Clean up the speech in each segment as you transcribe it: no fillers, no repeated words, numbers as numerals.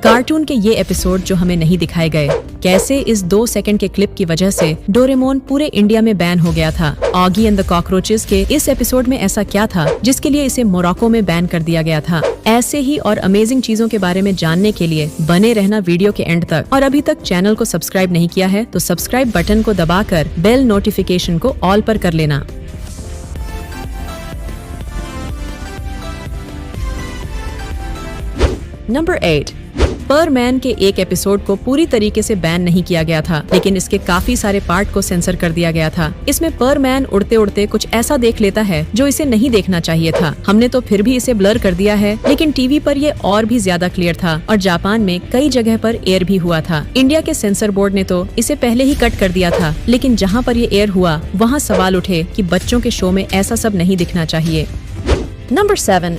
Cartoon के ये episode जो हमें नहीं दिखाए गए, कैसे इस 2 सेकंड के क्लिप की वजह से डोरेमोन पूरे इंडिया में बैन हो गया था। ऑगी एंड द कॉकरोचेस के इस एपिसोड में ऐसा क्या था जिसके लिए इसे मोरक्को में बैन कर दिया गया था। ऐसे ही और अमेजिंग चीजों के बारे में जानने के लिए बने रहना वीडियो के एंड तक। और अभी तक चैनल को सब्सक्राइब नहीं किया है तो सब्सक्राइब बटन को दबाकर बेल नोटिफिकेशन को ऑल पर कर लेना। नंबर 8, पर मैन के एक एपिसोड को पूरी तरीके से बैन नहीं किया गया था, लेकिन इसके काफी सारे पार्ट को सेंसर कर दिया गया था। इसमें पर मैन उड़ते उड़ते कुछ ऐसा देख लेता है जो इसे नहीं देखना चाहिए था। हमने तो फिर भी इसे ब्लर कर दिया है, लेकिन टीवी पर ये और भी ज्यादा क्लियर था और जापान में कई जगह पर एयर भी हुआ था। इंडिया के सेंसर बोर्ड ने तो इसे पहले ही कट कर दिया था, लेकिन जहाँ पर ये एयर हुआ वहाँ सवाल उठे कि बच्चों के शो में ऐसा सब नहीं दिखना चाहिए। नंबर 7,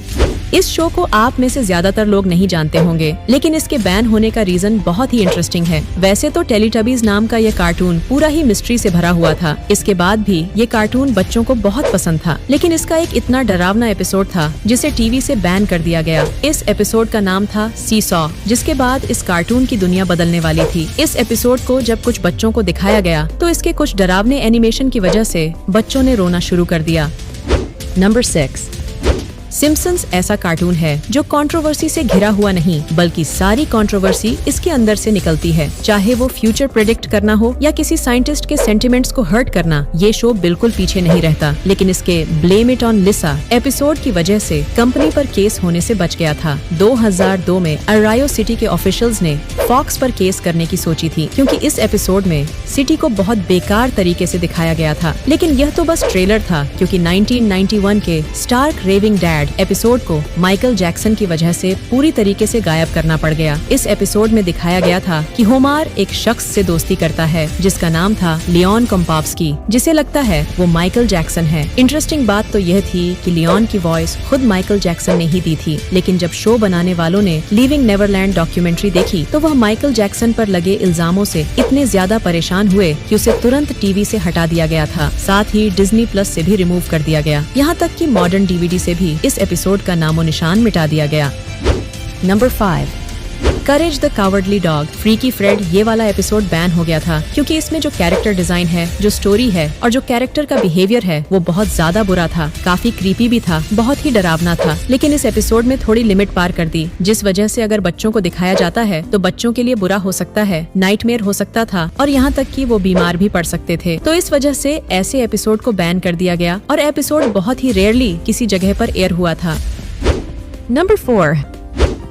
इस शो को आप में से ज्यादातर लोग नहीं जानते होंगे, लेकिन इसके बैन होने का रीजन बहुत ही इंटरेस्टिंग है। वैसे तो टेलीटबीज नाम का यह कार्टून पूरा ही मिस्ट्री से भरा हुआ था। इसके बाद भी ये कार्टून बच्चों को बहुत पसंद था, लेकिन इसका एक इतना डरावना एपिसोड था जिसे टीवी से बैन कर दिया गया। इस एपिसोड का नाम था सीसॉ, जिसके बाद इस कार्टून की दुनिया बदलने वाली थी। इस एपिसोड को जब कुछ बच्चों को दिखाया गया तो इसके कुछ डरावने एनिमेशन की वजह से बच्चों ने रोना शुरू कर दिया। नंबर 6, सिम्पसन्स ऐसा कार्टून है जो कंट्रोवर्सी से घिरा हुआ नहीं, बल्कि सारी कंट्रोवर्सी इसके अंदर से निकलती है। चाहे वो फ्यूचर प्रेडिक्ट करना हो या किसी साइंटिस्ट के सेंटिमेंट्स को हर्ट करना, ये शो बिल्कुल पीछे नहीं रहता। लेकिन इसके blame it on Lisa episode की वजह से कंपनी पर केस होने से बच गया था। 2002 में अरायो सिटी के ऑफिशियल्स ने फॉक्स पर केस करने की सोची थी, क्योंकि इस एपिसोड में सिटी को बहुत बेकार तरीके से दिखाया गया था। लेकिन यह तो बस ट्रेलर था, क्योंकि 1991 के स्टार्क रेविंग डैड एपिसोड को माइकल जैक्सन की वजह से पूरी तरीके से गायब करना पड़ गया। इस एपिसोड में दिखाया गया था कि होमर एक शख्स से दोस्ती करता है जिसका नाम था लियोन कोम्पावस्की, जिसे लगता है वो माइकल जैक्सन है। इंटरेस्टिंग बात तो यह थी कि लियोन की वॉइस खुद माइकल जैक्सन ने ही दी थी, लेकिन जब शो बनाने वालों ने लिविंग नेवरलैंड डॉक्यूमेंट्री देखी तो वह माइकल जैक्सन पर लगे इल्जामों से इतने ज्यादा परेशान हुए कि उसे तुरंत टीवी से हटा दिया गया था। साथ ही डिज्नी प्लस से भी रिमूव कर दिया गया। यहाँ तक कि मॉडर्न डीवीडी से भी इस एपिसोड का नामो निशान मिटा दिया गया। Number 5, courage the cowardly dog, freaky Fred, ये वाला एपिसोड बैन हो गया था, क्योंकि इसमें जो कैरेक्टर डिजाइन है, जो स्टोरी है और जो कैरेक्टर का बिहेवियर है वो बहुत ज्यादा बुरा था, काफी क्रीपी भी था, बहुत ही डरावना था। लेकिन इस एपिसोड में थोड़ी लिमिट पार कर दी, जिस वजह से अगर बच्चों को दिखाया जाता है तो बच्चों के लिए बुरा हो सकता है, नाइटमेयर हो सकता था और यहाँ तक कि वो बीमार भी पड़ सकते थे। तो इस वजह से ऐसे एपिसोड को बैन कर दिया गया और एपिसोड बहुत ही रेयरली किसी जगह पर एयर हुआ था। Number 4,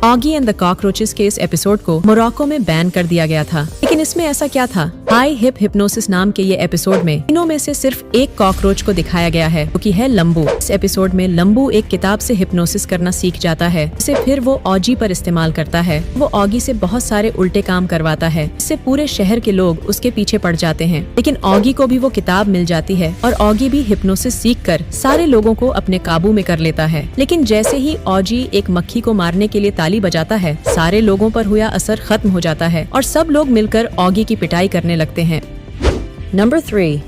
Oggy and the cockroaches के इस एपिसोड को मोरक्को में बैन कर दिया गया था। लेकिन इसमें ऐसा क्या था? हाई हिप हिप्नोसिस नाम के ये एपिसोड में तीनों में से सिर्फ एक कॉकरोच को दिखाया गया है, जो कि है लंबू। इस एपिसोड में लंबू एक किताब से हिप्नोसिस करना सीख जाता है, जिसे फिर वो ऑजी पर इस्तेमाल करता है। वो ऑगी से बहुत सारे उल्टे काम करवाता है, इससे पूरे शहर के लोग उसके पीछे पड़ जाते हैं। लेकिन ऑगी को भी वो किताब मिल जाती है और ऑगी भी हिप्नोसिस सीख कर सारे लोगों को अपने काबू में कर लेता है। लेकिन जैसे ही ऑजी एक मक्खी को मारने के लिए ताली बजाता है, सारे लोगों पर हुआ असर खत्म हो जाता है और सब लोग मिलकर ऑगी की पिटाई करने लगते हैं। नंबर 3,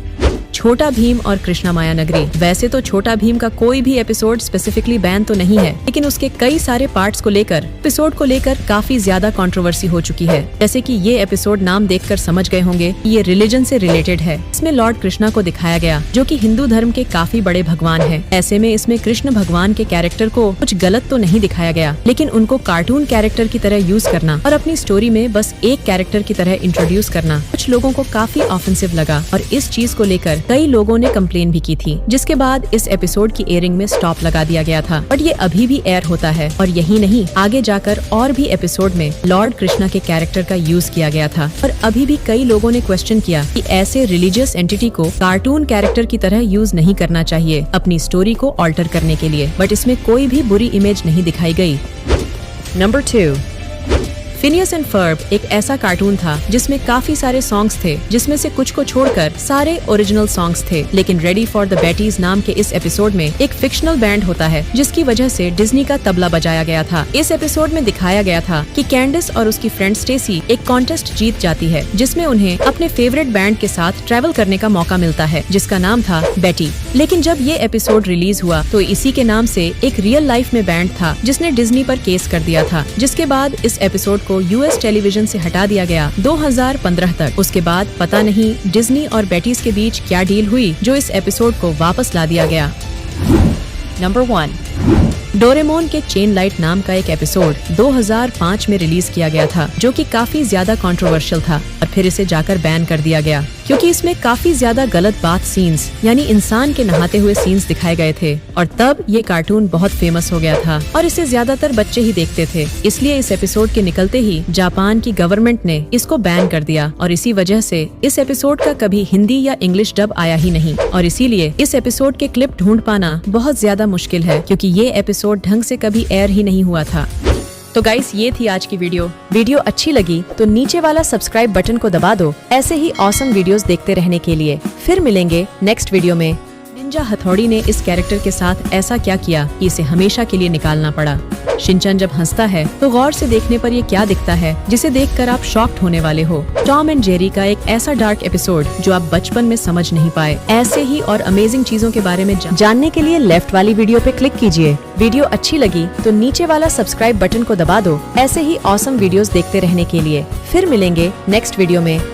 छोटा भीम और कृष्णा माया नगरी। वैसे तो छोटा भीम का कोई भी एपिसोड स्पेसिफिकली बैन तो नहीं है, लेकिन उसके कई सारे पार्ट्स को लेकर एपिसोड को लेकर काफी ज्यादा कंट्रोवर्सी हो चुकी है। जैसे कि ये एपिसोड नाम देखकर समझ गए होंगे कि ये रिलीजन से रिलेटेड है। इसमें लॉर्ड कृष्णा को दिखाया गया, जो कि हिंदू धर्म के काफी बड़े भगवान है। ऐसे में इसमें कृष्ण भगवान के कैरेक्टर को कुछ गलत तो नहीं दिखाया गया, लेकिन उनको कार्टून कैरेक्टर की तरह यूज करना और अपनी स्टोरी में बस एक कैरेक्टर की तरह इंट्रोड्यूस करना कुछ लोगों को काफी ऑफेंसिव लगा और इस चीज को लेकर कई लोगों ने कंप्लेन भी की थी, जिसके बाद इस एपिसोड की एयरिंग में स्टॉप लगा दिया गया था। बट ये अभी भी एयर होता है और यही नहीं, आगे जाकर और भी एपिसोड में लॉर्ड कृष्णा के कैरेक्टर का यूज किया गया था। और अभी भी कई लोगों ने क्वेश्चन किया कि ऐसे रिलीजियस एंटिटी को कार्टून कैरेक्टर की तरह यूज नहीं करना चाहिए अपनी स्टोरी को ऑल्टर करने के लिए, बट इसमें कोई भी बुरी इमेज नहीं दिखाई गई। नंबर 2, फिनियस एंड फर्ब एक ऐसा कार्टून था जिसमें काफी सारे सॉन्ग्स थे, जिसमें से कुछ को छोड़कर सारे ओरिजिनल सॉन्ग्स थे। लेकिन रेडी फॉर द बेटीज नाम के इस एपिसोड में एक फिक्शनल बैंड होता है, जिसकी वजह से डिज्नी का तबला बजाया गया था। इस एपिसोड में दिखाया गया था कि कैंडिस और उसकी फ्रेंड स्टेसी एक कॉन्टेस्ट जीत जाती है, जिसमें उन्हें अपने फेवरेट बैंड के साथ ट्रैवल करने का मौका मिलता है, जिसका नाम था बेटी। लेकिन जब ये एपिसोड रिलीज हुआ तो इसी के नाम से एक रियल लाइफ में बैंड था जिसने डिज्नी पर केस कर दिया था, जिसके बाद इस एपिसोड को को यूएस टेलीविजन से हटा दिया गया 2015 तक। उसके बाद पता नहीं डिज्नी और बेटीज के बीच क्या डील हुई जो इस एपिसोड को वापस ला दिया गया। नंबर 1, डोरेमोन के चेन लाइट नाम का एक एपिसोड 2005 में रिलीज किया गया था जो कि काफी ज्यादा कंट्रोवर्शियल था और फिर इसे जाकर बैन कर दिया गया क्योंकि इसमें काफी ज्यादा गलत बात सीन्स यानी इंसान के नहाते हुए सीन्स दिखाए गए थे और तब ये कार्टून बहुत फेमस हो गया था और इसे ज्यादातर बच्चे ही देखते थे। इसलिए इस एपिसोड के निकलते ही जापान की गवर्नमेंट ने इसको बैन कर दिया और इसी वजह से इस एपिसोड का कभी हिंदी या इंग्लिश डब आया ही नहीं और इसीलिए इस एपिसोड के क्लिप ढूंढ पाना बहुत ज्यादा मुश्किल है क्योंकि ये एपिसोड ढंग से कभी एयर ही नहीं हुआ था। तो गाइस ये थी आज की वीडियो अच्छी लगी तो नीचे वाला सब्सक्राइब बटन को दबा दो ऐसे ही ऑसम वीडियोस देखते रहने के लिए। फिर मिलेंगे नेक्स्ट वीडियो में। निंजा हथौड़ी ने इस कैरेक्टर के साथ ऐसा क्या किया कि इसे हमेशा के लिए निकालना पड़ा। शिनचैन जब हंसता है तो गौर से देखने पर ये क्या दिखता है जिसे देखकर आप शॉक्ड होने वाले हो। टॉम एंड जेरी का एक ऐसा डार्क एपिसोड जो आप बचपन में समझ नहीं पाए। ऐसे ही और अमेजिंग चीजों के बारे में जानने के लिए लेफ्ट वाली वीडियो पे क्लिक कीजिए। वीडियो अच्छी लगी तो नीचे वाला सब्सक्राइब बटन को दबा दो ऐसे ही ऑसम वीडियोस देखते रहने के लिए। फिर मिलेंगे नेक्स्ट वीडियो में।